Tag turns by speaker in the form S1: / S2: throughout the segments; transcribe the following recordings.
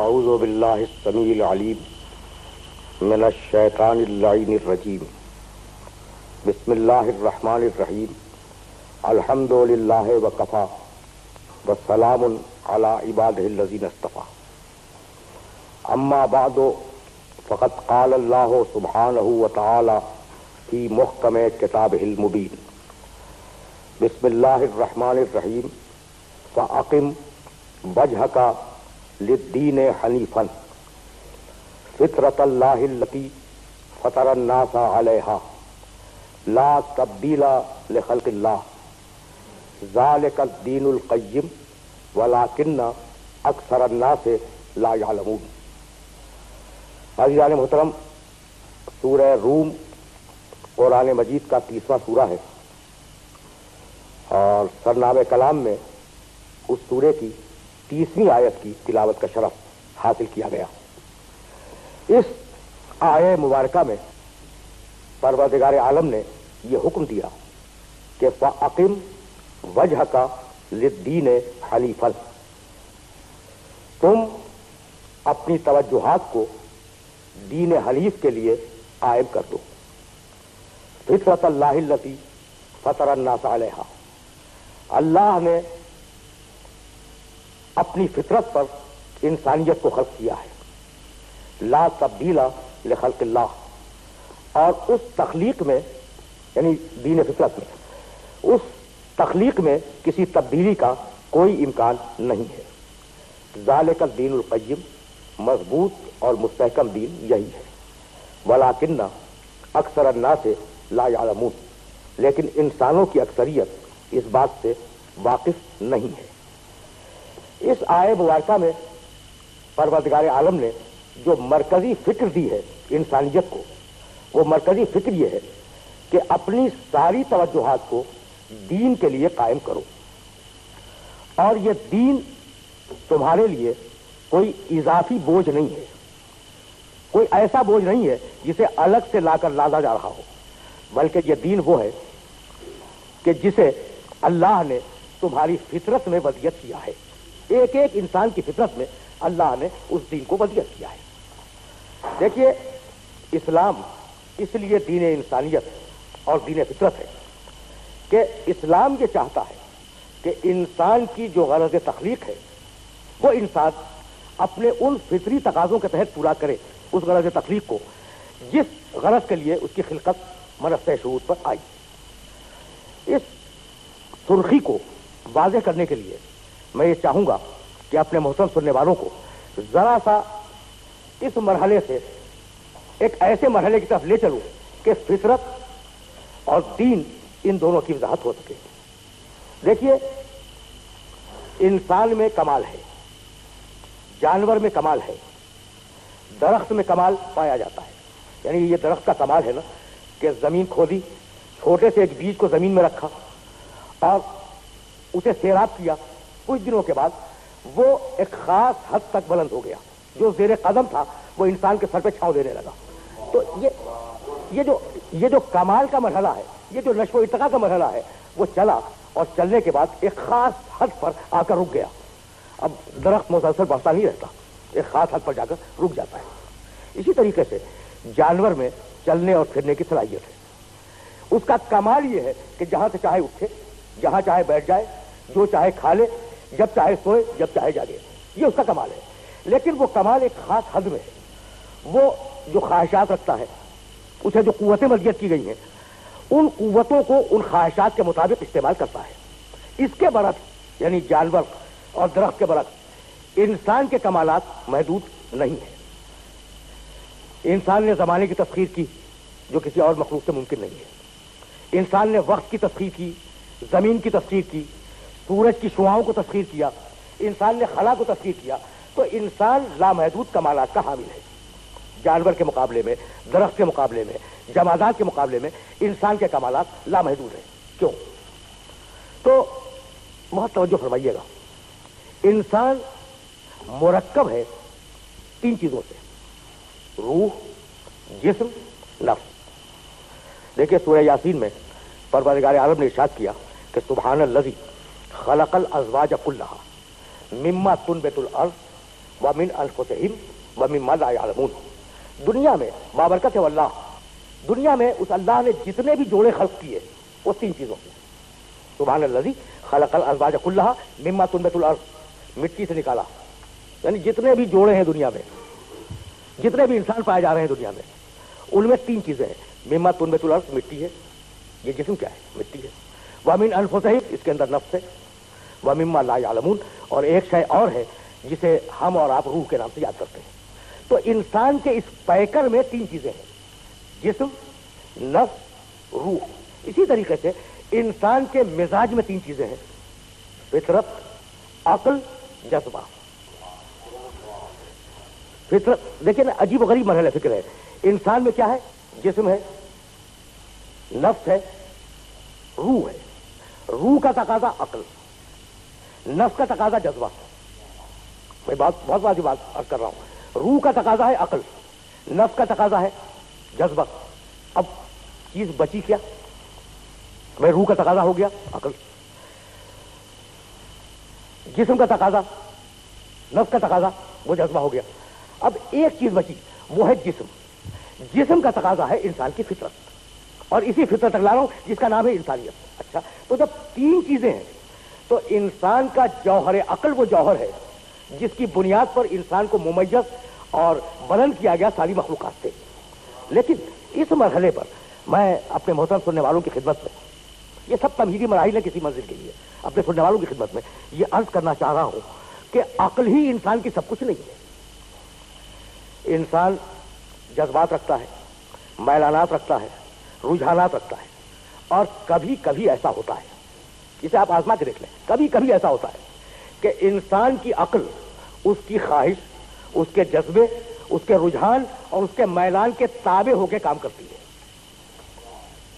S1: اعوذ باللہ السمیع العلیم من الشیطان اللعین الرجیم بسم اللہ الرحمن الرحیم الحمد للہ وکفی والسلام علی عبادہ الذین اصطفی اما بعد فقد قال اللہ سبحانہ وتعالی فی محکم کتابہ المبین بسم اللہ الرحمن الرحیم فاقم وجہک للدین حنیفا فطرۃ اللہ التی فطر الناس علیہا لا تبدیل لخلق اللہ ذالک الدین القیم ولکن اکثر الناس لا یعلمون۔ عزیزان محترم، سورہ روم قرآن مجید کا 30واں سورہ ہے اور سرنامہ کلام میں اس سورے کی 30ویں آیت کی تلاوت کا شرف حاصل کیا گیا۔ اس آیہ مبارکہ میں پروردگار عالم نے یہ حکم دیا کہ فَأَقِمْ وَجْهَكَ لِلدِّينِ حَنِيفًا، تم اپنی توجہات کو دین حنیف کے لیے قائم کر دو۔ فطرۃ اللہ التی فطر الناس علیہا، اللہ نے اپنی فطرت پر انسانیت کو خلق کیا ہے۔ لا تبدیل لخلق اللہ، اور اس تخلیق میں یعنی دین فطرت میں اس تخلیق میں کسی تبدیلی کا کوئی امکان نہیں ہے۔ ذالک الدین القیم، مضبوط اور مستحکم دین یہی ہے۔ ولکن اکثر الناس لا یعلمون، لیکن انسانوں کی اکثریت اس بات سے واقف نہیں ہے۔ اس آیہ مبارکہ میں پروردگار عالم نے جو مرکزی فکر دی ہے انسانیت کو، وہ مرکزی فکر یہ ہے کہ اپنی ساری توجہات کو دین کے لیے قائم کرو، اور یہ دین تمہارے لیے کوئی اضافی بوجھ نہیں ہے، کوئی ایسا بوجھ نہیں ہے جسے الگ سے لا کر لازا جا رہا ہو، بلکہ یہ دین وہ ہے کہ جسے اللہ نے تمہاری فطرت میں وضعیت کیا ہے۔ ایک ایک انسان کی فطرت میں اللہ نے اس دین کو وضعیت کیا ہے۔ دیکھیے، اسلام اس لیے دین انسانیت اور دین فطرت ہے کہ اسلام یہ چاہتا ہے کہ انسان کی جو غرض تخلیق ہے وہ انسان اپنے ان فطری تقاضوں کے تحت پورا کرے، اس غرض تخلیق کو جس غرض کے لیے اس کی خلقت منصہ شعور پر آئی۔ اس سرخی کو واضح کرنے کے لیے میں یہ چاہوں گا کہ اپنے محترم سننے والوں کو ذرا سا اس مرحلے سے ایک ایسے مرحلے کی طرف لے چلوں کہ فطرت اور دین ان دونوں کی وضاحت ہو سکے۔ دیکھیے، انسان میں کمال ہے، جانور میں کمال ہے، درخت میں کمال پایا جاتا ہے۔ یعنی یہ درخت کا کمال ہے نا کہ زمین کھودی، چھوٹے سے ایک بیج کو زمین میں رکھا اور اسے سیراب کیا، کچھ دنوں کے بعد وہ ایک خاص حد تک بلند ہو گیا، جو زیر قدم تھا وہ انسان کے سر پہ چھاؤں دینے لگا۔ تو یہ جو کمال کا مرحلہ ہے، یہ جو نشو و ارتقاء کا مرحلہ ہے، وہ چلا اور چلنے کے بعد ایک خاص حد پر آ کر رک گیا۔ اب درخت مسلسل بڑھتا نہیں رہتا، ایک خاص حد پر جا کر رک جاتا ہے۔ اسی طریقے سے جانور میں چلنے اور پھرنے کی صلاحیت ہے۔ اس کا کمال یہ ہے کہ جہاں سے چاہے اٹھے، جہاں چاہے بیٹھ جائے، جو چاہے کھا لے، جب چاہے سوئے، جب چاہے جاگے، یہ اس کا کمال ہے۔ لیکن وہ کمال ایک خاص حد میں ہے۔ وہ جو خواہشات رکھتا ہے، اسے جو قوتیں مزید کی گئی ہیں، ان قوتوں کو ان خواہشات کے مطابق استعمال کرتا ہے۔ اس کے برعکس یعنی جانور اور درخت کے برعکس انسان کے کمالات محدود نہیں ہیں۔ انسان نے زمانے کی تسخیر کی جو کسی اور مخلوق سے ممکن نہیں ہے۔ انسان نے وقت کی تسخیر کی، زمین کی تسخیر کی، سورج کی شعاؤں کو تسخیر کیا، انسان نے خلا کو تسخیر کیا۔ تو انسان لامحدود کمالات کا حامل ہے۔ جانور کے مقابلے میں، درخت کے مقابلے میں، جمادات کے مقابلے میں انسان کے کمالات لامحدود ہیں۔ کیوں؟ تو بہت توجہ فرمائیے گا، انسان مرکب ہے 3 چیزوں سے: روح، جسم، نفس۔ دیکھیے، سورہ یاسین میں پروردگار عالم نے ارشاد کیا کہ سبحان الذی خلق الازواج کلھا مما تنبت الارض ومن انفسہم ومما لا یعلمون. دنیا میں بابرکت واللہ، دنیا میں اس اللہ نے جتنے بھی جوڑے خلق کیے وہ تین چیزوں سے. سبحان الذی خلق الازواج کلھا مما تنبت الارض، مٹی سے نکالا. یعنی جتنے بھی جوڑے ہیں دنیا میں، جتنے بھی انسان پائے جا رہے ہیں دنیا میں، ان میں تین چیزیں ہیں. مما تنبت الارض، مٹی ہے، یہ جسم کیا ہے؟ مٹی ہے. ومن انفسہم، اس کے اندر نفس ہے. ومما لا یعلمون، اور ایک شے اور ہے جسے ہم اور آپ روح کے نام سے یاد کرتے ہیں. تو انسان کے اس پیکر میں تین چیزیں ہیں: جسم، نفس، روح. اسی طریقے سے انسان کے مزاج میں تین چیزیں ہیں: فطرت، عقل، جذبہ. فطرت دیکھیں نا، عجیب و غریب مرحلہ فکر ہے. انسان میں کیا ہے؟ جسم ہے، نفس ہے، روح ہے. روح کا تقاضا عقل، نفس کا تقاضا جذبہ. میں بہت واضح بات عرض کر رہا ہوں. روح کا تقاضا ہے عقل، نفس کا تقاضا ہے جذبہ. اب چیز بچی کیا؟ میں روح کا تقاضا ہو گیا عقل، جسم کا تقاضا، نفس کا تقاضا، وہ جذبہ ہو گیا. اب ایک چیز بچی، وہ ہے جسم. جسم کا تقاضا ہے انسان کی فطرت، اور اسی فطرت تک لا رہا ہوں جس کا نام ہے انسانیت. اچھا، تو جب تین چیزیں ہیں تو انسان کا جوہر عقل وہ جوہر ہے جس کی بنیاد پر انسان کو ممیز اور بلند کیا گیا ساری مخلوقات سے. لیکن اس مرحلے پر میں اپنے محترم سننے والوں کی خدمت میں، یہ سب تمہیدی مراحل ہے کسی منزل کے لیے، اپنے سننے والوں کی خدمت میں یہ عرض کرنا چاہ رہا ہوں کہ عقل ہی انسان کی سب کچھ نہیں ہے. انسان جذبات رکھتا ہے، میلانات رکھتا ہے، رجحانات رکھتا ہے، اور کبھی کبھی ایسا ہوتا ہے، اسے آپ آزما کے دیکھ لیں، کبھی کبھی ایسا ہوتا ہے کہ انسان کی عقل اس کی خواہش، اس کے جذبے، اس کے رجحان اور اس کے میلان کے تابع ہو کے کام کرتی ہے.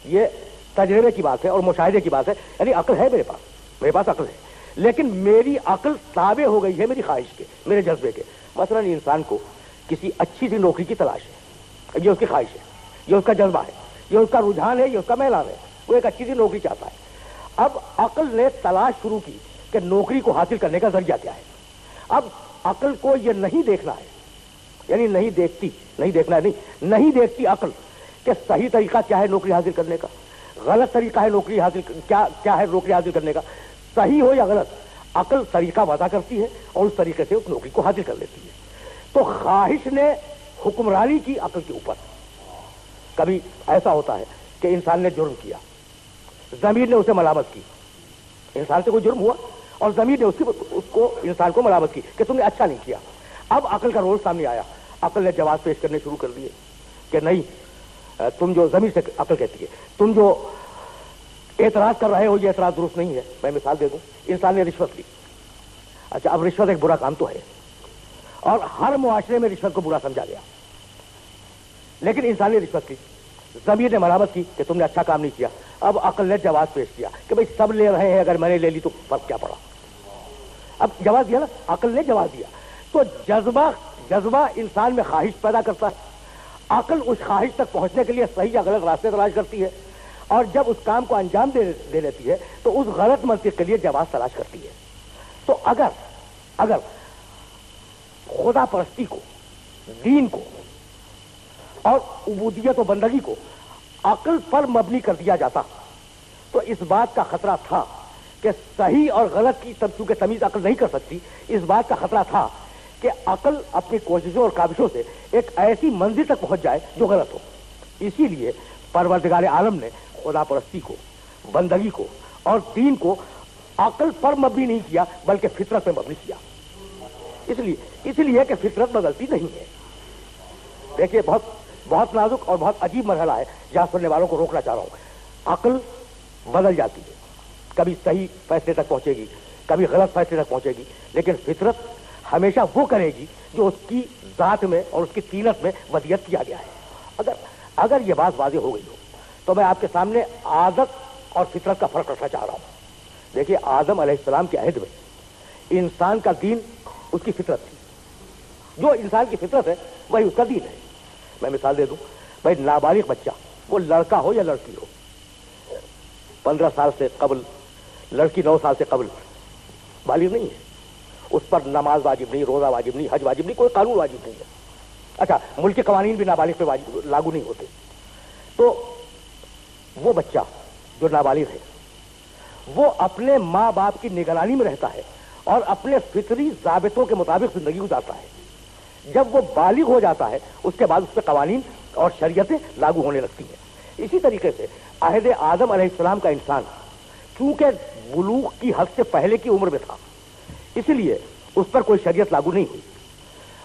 S1: یہ تجربے کی بات ہے اور مشاہدے کی بات ہے. یعنی عقل ہے میرے پاس عقل ہے، لیکن میری عقل تابع ہو گئی ہے میری خواہش کے، میرے جذبے کے. مثلا انسان کو کسی اچھی سی نوکری کی تلاش ہے، یہ اس کی خواہش ہے، یہ اس کا جذبہ ہے، یہ اس کا رجحان ہے، یہ اس کا میلان ہے. وہ ایک اچھی سی نوکری چاہتا ہے. اب عقل نے تلاش شروع کی کہ نوکری کو حاصل کرنے کا ذریعہ کیا ہے. اب عقل کو یہ نہیں دیکھنا ہے، یعنی نہیں دیکھتی عقل کہ صحیح طریقہ کیا ہے نوکری حاصل کرنے کا، غلط طریقہ ہے نوکری حاصل کیا ہے نوکری حاصل کرنے کا، صحیح ہو یا غلط. عقل طریقہ وضع کرتی ہے اور اس طریقے سے اس نوکری کو حاصل کر لیتی ہے. تو خواہش نے حکمرانی کی عقل کے اوپر. کبھی ایسا ہوتا ہے کہ انسان نے جرم کیا، ضمیر نے اسے ملامت کی. انسان سے کوئی جرم ہوا اور ضمیر نے انسان کو ملامت کی کہ تم نے اچھا نہیں کیا. اب عقل کا رول سامنے آیا، عقل نے جواز پیش کرنے شروع کر دیے کہ نہیں، تم جو ضمیر سے عقل کہتی ہے، تم جو اعتراض کر رہے ہو یہ اعتراض درست نہیں ہے. میں مثال دے دوں، انسان نے رشوت لی. اچھا، اب رشوت ایک برا کام تو ہے اور ہر معاشرے میں رشوت کو برا سمجھا گیا، لیکن انسان نے رشوت کی، ضمیر نے ملامت کی کہ تم نے اچھا کام نہیں کیا. اب عقل نے جواز پیش کیا کہ بھئی سب لے رہے ہیں، اگر میں نے لے لی تو فرق کیا پڑا. اب جواز دیا نا، عقل نے جواز دیا. تو جذبہ انسان میں خواہش پیدا کرتا ہے. عقل اس خواہش تک پہنچنے کے لیے صحیح یا غلط راستے تلاش کرتی ہے، اور جب اس کام کو انجام دے دیتی ہے تو اس غلط منطق کے لیے جواز تلاش کرتی ہے. تو اگر خدا پرستی کو، دین کو اور عبودیت و بندگی کو عقل پر مبنی کر دیا جاتا تو اس بات کا خطرہ تھا کہ صحیح اور غلط کی چونکہ تمیز عقل نہیں کر سکتی، اس بات کا خطرہ تھا کہ عقل اپنی کوششوں اور کاوشوں سے ایک ایسی منزل تک پہنچ جائے جو غلط ہو. اسی لیے پروردگار عالم نے خدا پرستی کو، بندگی کو اور دین کو عقل پر مبنی نہیں کیا بلکہ فطرت پر مبنی کیا. اس لیے کہ فطرت میں غلطی نہیں ہے. دیکھیے، بہت نازک اور بہت عجیب مرحلہ ہے جہاں سننے والوں کو روکنا چاہ رہا ہوں. عقل بدل جاتی ہے، کبھی صحیح فیصلے تک پہنچے گی، کبھی غلط فیصلے تک پہنچے گی، لیکن فطرت ہمیشہ وہ کرے گی جو اس کی ذات میں اور اس کی طینت میں ودیت کیا گیا ہے. اگر یہ بات واضح ہو گئی ہو تو میں آپ کے سامنے عادت اور فطرت کا فرق رکھنا چاہ رہا ہوں. دیکھیے، آدم علیہ السلام کے عہد میں انسان کا دین اس کی فطرت تھی. جو انسان کی فطرت ہے وہی اس کا دین ہے. میں مثال دے دوں، بھائی نابالغ بچہ، وہ لڑکا ہو یا لڑکی ہو، 15 سال سے قبل، لڑکی 9 سال سے قبل بالغ نہیں ہے. اس پر نماز واجب نہیں, روزہ واجب نہیں, حج واجب نہیں, کوئی قانون واجب نہیں ہے. اچھا, ملک کے قوانین بھی نابالغ پہ لاگو نہیں ہوتے. تو وہ بچہ جو نابالغ ہے وہ اپنے ماں باپ کی نگرانی میں رہتا ہے اور اپنے فطری ضابطوں کے مطابق زندگی گزارتا ہے. جب وہ بالغ ہو جاتا ہے اس کے بعد اس پہ قوانین اور شریعتیں لاگو ہونے لگتی ہیں. اسی طریقے سے عہد آدم علیہ السلام کا انسان چونکہ بلوغ کی حد سے پہلے کی عمر میں تھا, اس لیے اس پر کوئی شریعت لاگو نہیں ہوئی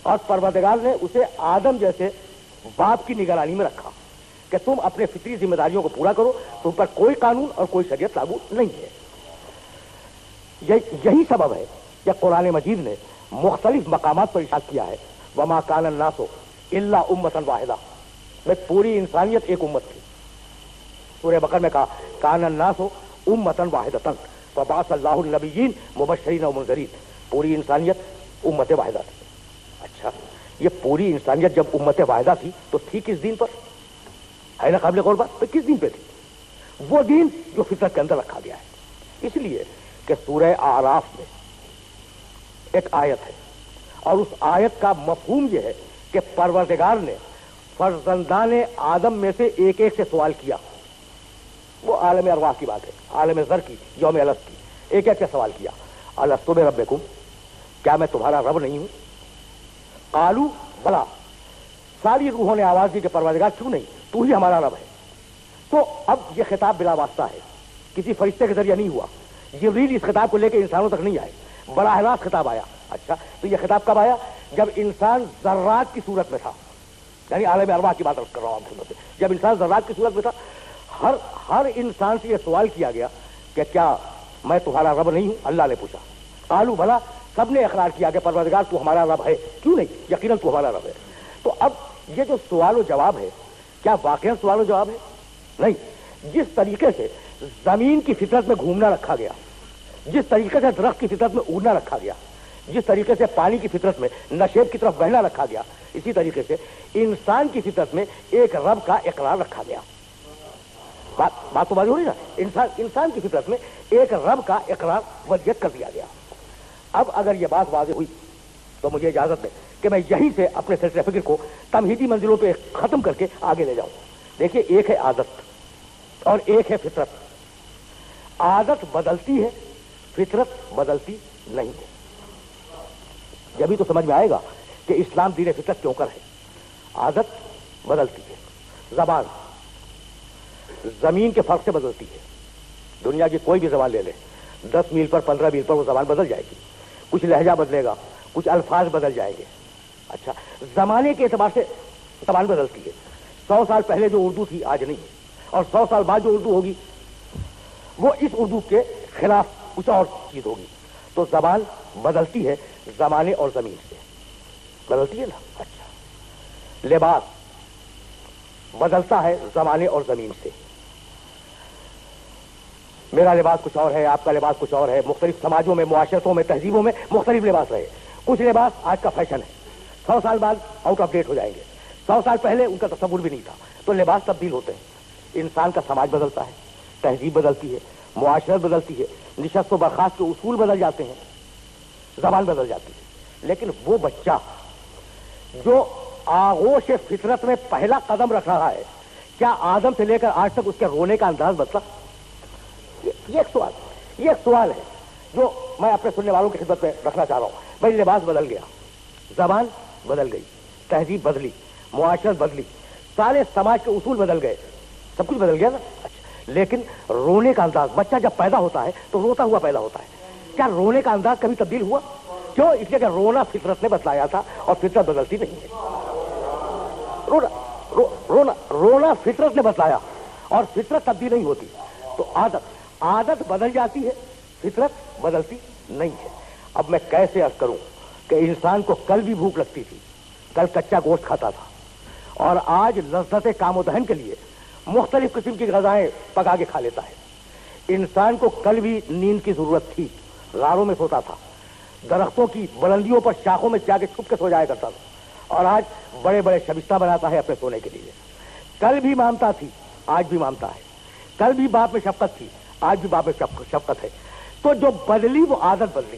S1: اور پروردگار نے اسے آدم جیسے باپ کی نگرانی میں رکھا کہ تم اپنے فطری ذمہ داریوں کو پورا کرو, تم پر کوئی قانون اور کوئی شریعت لاگو نہیں ہے. یہی سبب ہے کہ قرآن مجید نے مختلف مقامات پر ارشاد کیا ہے وما کان الناس الا امۃ واحدہ, میں پوری انسانیت ایک امت تھی. سورہ بقرہ میں کہا کان الناس امۃ واحدۃ فبعث اللہ النبیین مبشرین ومنذرین, پوری انسانیت امت واحدہ تھی. اچھا, یہ پوری انسانیت جب امت واحدہ تھی تو تھی کس دین پر؟ ہے نا قابل غور بات, کس دین پہ تھی؟ وہ دین جو فطرت کے اندر رکھا گیا ہے. اس لیے کہ سورہ اعراف میں ایک آیت ہے اور اس آیت کا مفہوم یہ ہے کہ پروردگار نے فرزندان آدم میں سے ایک ایک سے سوال کیا. وہ عالم ارواح کی بات ہے, عالم ذر کی, یوم الست کی, ایک ایک سے سوال کیا الست بربکم, کیا میں تمہارا رب نہیں ہوں؟ قالوا بلا, ساری روحوں نے آواز دی کہ پروردگار کیوں نہیں, تو ہی ہمارا رب ہے. تو اب یہ خطاب بلا واسطہ ہے, کسی فرشتے کے ذریعے نہیں ہوا. جبریل اس خطاب کو لے کے انسانوں تک نہیں آئے, براہ راست خطاب آیا. اچھا, تو یہ خطاب کب آیا؟ جب انسان ذرات کی صورت میں تھا, یعنی عالم ارواح کی بات کر رہا ہوں. جب انسان ذرات کی صورت میں تھا, ہر انسان سے یہ سوال کیا گیا کہ کیا میں تمہارا رب نہیں ہوں؟ اللہ نے پوچھا. قالوا بھلا, سب نے اقرار کیا کہ پروردگار تو ہمارا رب ہے, کیوں نہیں, یقیناً تو ہمارا رب ہے. تو اب یہ جو سوال و جواب ہے, کیا واقعا سوال و جواب ہے؟ نہیں. جس طریقے سے زمین کی فطرت میں گھومنا رکھا گیا, جس طریقے سے درخت کی فطرت میں اڑنا رکھا گیا, جس طریقے سے پانی کی فطرت میں نشیب کی طرف بہنا رکھا گیا, اسی طریقے سے انسان کی فطرت میں ایک رب کا اقرار رکھا گیا. بات تو واضح ہو رہی نا, انسان کی فطرت میں ایک رب کا اقرار وضعیت کر دیا گیا. اب اگر یہ بات واضح ہوئی تو مجھے اجازت دے کہ میں یہیں سے اپنے سلسلہ فکر کو تمہیدی منزلوں پہ ختم کر کے آگے لے جاؤں. دیکھیے, ایک ہے عادت اور ایک ہے فطرت. عادت بدلتی ہے, فطرت بدلتی نہیں ہے. جبھی تو سمجھ میں آئے گا کہ اسلام دین فطرت کیوں کر ہے. عادت بدلتی ہے, زبان زمین کے فرق سے بدلتی ہے. دنیا کی کوئی بھی زبان لے لے, 10 میل پر 15 میل پر وہ زبان بدل جائے گی. کچھ لہجہ بدلے گا, کچھ الفاظ بدل جائیں گے. اچھا, زمانے کے اعتبار سے زبان بدلتی ہے. 100 سال پہلے جو اردو تھی آج نہیں ہے, اور 100 سال بعد جو اردو ہوگی وہ اس اردو کے خلاف کچھ اور چیز ہوگی. تو زبان بدلتی ہے زمانے اور زمین سے, بدلتی ہے نا. اچھا, لباس بدلتا ہے زمانے اور زمین سے. میرا لباس کچھ اور ہے, آپ کا لباس کچھ اور ہے. مختلف سماجوں میں, معاشرتوں میں, تہذیبوں میں مختلف لباس رہے. کچھ لباس آج کا فیشن ہے, 100 سال بعد آؤٹ آف ڈیٹ ہو جائیں گے. 100 سال پہلے ان کا تصور بھی نہیں تھا. تو لباس تبدیل ہوتے ہیں. انسان کا سماج بدلتا ہے, تہذیب بدلتی ہے, معاشرت بدلتی ہے, نشست و برخاست کے اصول بدل جاتے ہیں, زبان بدل جاتی ہے. لیکن وہ بچہ جو آغوش فطرت میں پہلا قدم رکھ رہا ہے, کیا آدم سے لے کر آج تک اس کے رونے کا انداز بدلا؟ یہ ایک سوال ہے جو میں اپنے سننے والوں کی خدمت میں رکھنا چاہ رہا ہوں. بھائی, لباس بدل گیا, زبان بدل گئی, تہذیب بدلی, معاشرت بدلی, سارے سماج کے اصول بدل گئے, سب کچھ بدل گیا نا. اچھا, لیکن رونے کا انداز, بچہ جب پیدا ہوتا ہے تو روتا ہوا پیدا ہوتا ہے. کیا رونے کا انداز کبھی تبدیل ہوا؟ کیوں؟ اس لیے کہ رونا فطرت نے بتلایا تھا اور فطرت بدلتی نہیں ہے. رونا فطرت نے بتلایا اور فطرت تبدیل نہیں ہوتی. تو عادت بدل جاتی ہے, فطرت بدلتی نہیں ہے. اب میں کیسے عرض کروں کہ انسان کو کل بھی بھوک لگتی تھی, کل کچا گوشت کھاتا تھا, اور آج لذت کام و دہن کے لیے مختلف قسم کی غذائیں پکا کے کھا لیتا ہے. انسان کو کل بھی نیند کی ضرورت تھی, غاروں میں سوتا تھا, درختوں کی بلندیوں پر شاخوں میں جا کے چھپ کے سو جایا کرتا تھا, اور آج بڑے بڑے شبستہ بناتا ہے اپنے سونے کے لیے. کل بھی مانتا تھی, آج بھی مانتا ہے. کل بھی باپ میں شفقت تھی, آج بھی باپ میں شفقت ہے. تو جو بدلی وہ عادت بدلی.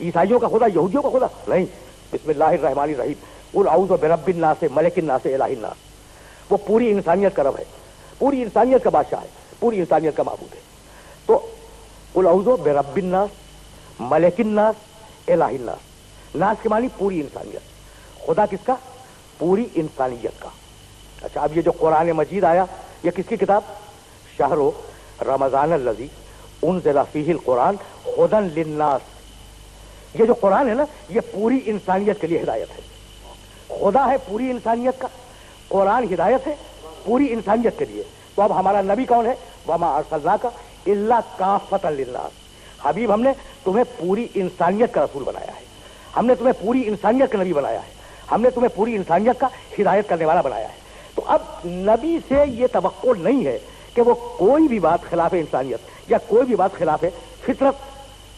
S1: عیسائیوں کا خدا یہودیوں کا خدا نہیں. بسم اللہ الرحمن الرحیم قل اعوذ برب الناس ملک الناس الہ الناس. وہ پوری انسانیت کا رب ہے, پوری انسانیت کا بادشاہ ہے, پوری انسانیت کا معبود ہے. تو قل اعوذ برب الناس ملک الناس الہ الناس. ناس کے معنی پوری انسانیت, خدا کس کا؟ پوری انسانیت کا. اچھا, اب یہ جو قرآن مجید آیا یہ کس کی کتاب؟ شہر رمضان الذی انزل فیہ القرآن ھدی للناس. یہ جو قرآن ہے نا یہ پوری انسانیت کے لیے ہدایت ہے. خدا ہے پوری انسانیت کا, قرآن ہدایت ہے پوری انسانیت کے لیے. تو اب ہمارا نبی کون ہے؟ وما ارسلناک الا کافۃ للناس. حبیب ہم نے تمہیں پوری انسانیت کا رسول بنایا ہے, ہم نے تمہیں پوری انسانیت کا نبی بنایا ہے, ہم نے تمہیں پوری انسانیت کا ہدایت کرنے والا بنایا ہے. تو اب نبی سے یہ توقع نہیں ہے کہ وہ کوئی بھی بات خلاف انسانیت یا کوئی بھی بات خلاف فطرت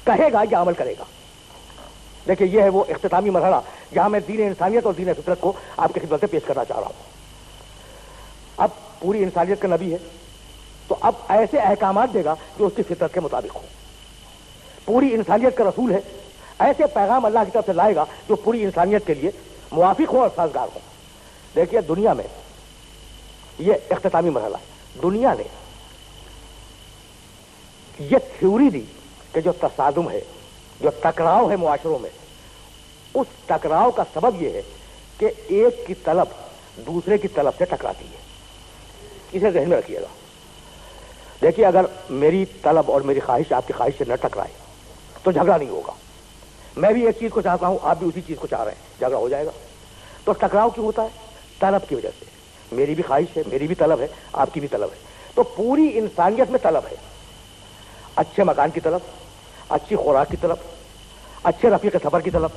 S1: کہے گا یا عمل کرے گا. دیکھیں یہ ہے وہ اختتامی مرحلہ جہاں میں دین انسانیت اور دین فطرت کو آپ کی خدمت سے پیش کرنا چاہ رہا ہوں. اب پوری انسانیت کا نبی ہے تو اب ایسے احکامات دے گا جو اس کی فطرت کے مطابق ہو. پوری انسانیت کا رسول ہے, ایسے پیغام اللہ کی طرف سے لائے گا جو پوری انسانیت کے لیے موافق ہو اور سازگار ہو. دیکھیے دنیا میں یہ اختتامی مرحلہ ہے. دنیا نے یہ تھیوری دی کہ جو تصادم ہے, جو ٹکراؤ ہے معاشروں میں, اس ٹکراؤ کا سبب یہ ہے کہ ایک کی طلب دوسرے کی طلب سے ٹکراتی ہے. اسے ذہن میں رکھیے گا. دیکھیے اگر میری طلب اور میری خواہش آپ کی خواہش سے نہ ٹکرائے تو جھگڑا نہیں ہوگا. میں بھی ایک چیز کو چاہتا ہوں, آپ بھی اسی چیز کو چاہ رہے ہیں, جھگڑا ہو جائے گا. تو ٹکراؤ کیوں ہوتا ہے؟ طلب کی وجہ سے. میری بھی خواہش ہے, میری بھی طلب ہے, آپ کی بھی طلب ہے. تو پوری انسانیت میں طلب ہے, اچھے مکان کی طلب, اچھی خوراک کی طلب, اچھے رفیق سفر کی طلب,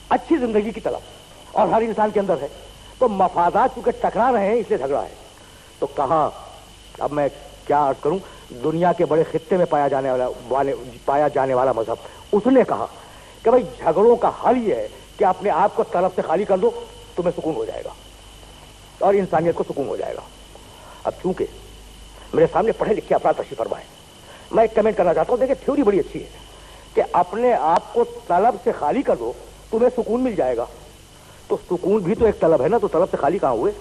S1: اچھی زندگی کی طلب, اور ہر انسان کے اندر ہے. تو مفادات چونکہ ٹکرا رہے ہیں اس لیے جھگڑا ہے. تو کہاں, اب میں کیا عرض کروں, دنیا کے بڑے خطے میں پایا جانے والا مذہب, اس نے کہا کہ بھائی جھگڑوں کا حل یہ ہے کہ اپنے آپ کو طلب سے خالی کر دو, تمہیں سکون ہو جائے گا اور انسانیت کو سکون ہو جائے گا. اب چونکہ میرے سامنے پڑھے لکھے افراد تشریف فرما ہے, میں ایک کمنٹ کرنا چاہتا ہوں. دیکھیں تھیوری بڑی اچھی ہے کہ اپنے آپ کو طلب سے خالی کر دو تمہیں سکون مل جائے گا. تو سکون بھی تو ایک طلب ہے نا, تو طلب سے خالی کہاں ہوئے؟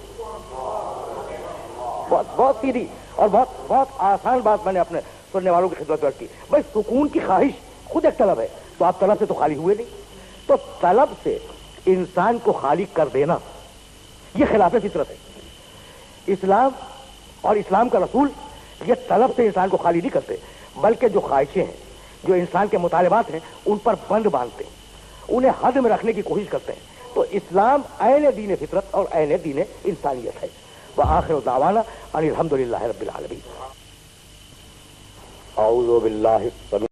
S1: بہت سیدھی اور بہت آسان بات میں نے اپنے سننے والوں کی خدمت میں کی. بھائی سکون کی خواہش خود ایک طلب ہے, تو آپ طلب سے تو خالی ہوئے نہیں. تو طلب سے انسان کو خالی کر دینا یہ خلاف فطرت ہے. اسلام اور اسلام کا رسول یہ طلب سے انسان کو خالی نہیں کرتے, بلکہ جو خواہشیں ہیں, جو انسان کے مطالبات ہیں, ان پر بند باندھتے ہیں, انہیں حد میں رکھنے کی کوشش کرتے ہیں. تو اسلام عین دین فطرت اور عین دین انسانیت ہے. وآخر دعوانا ان الحمد للہ رب العالمین. اعوذ باللہ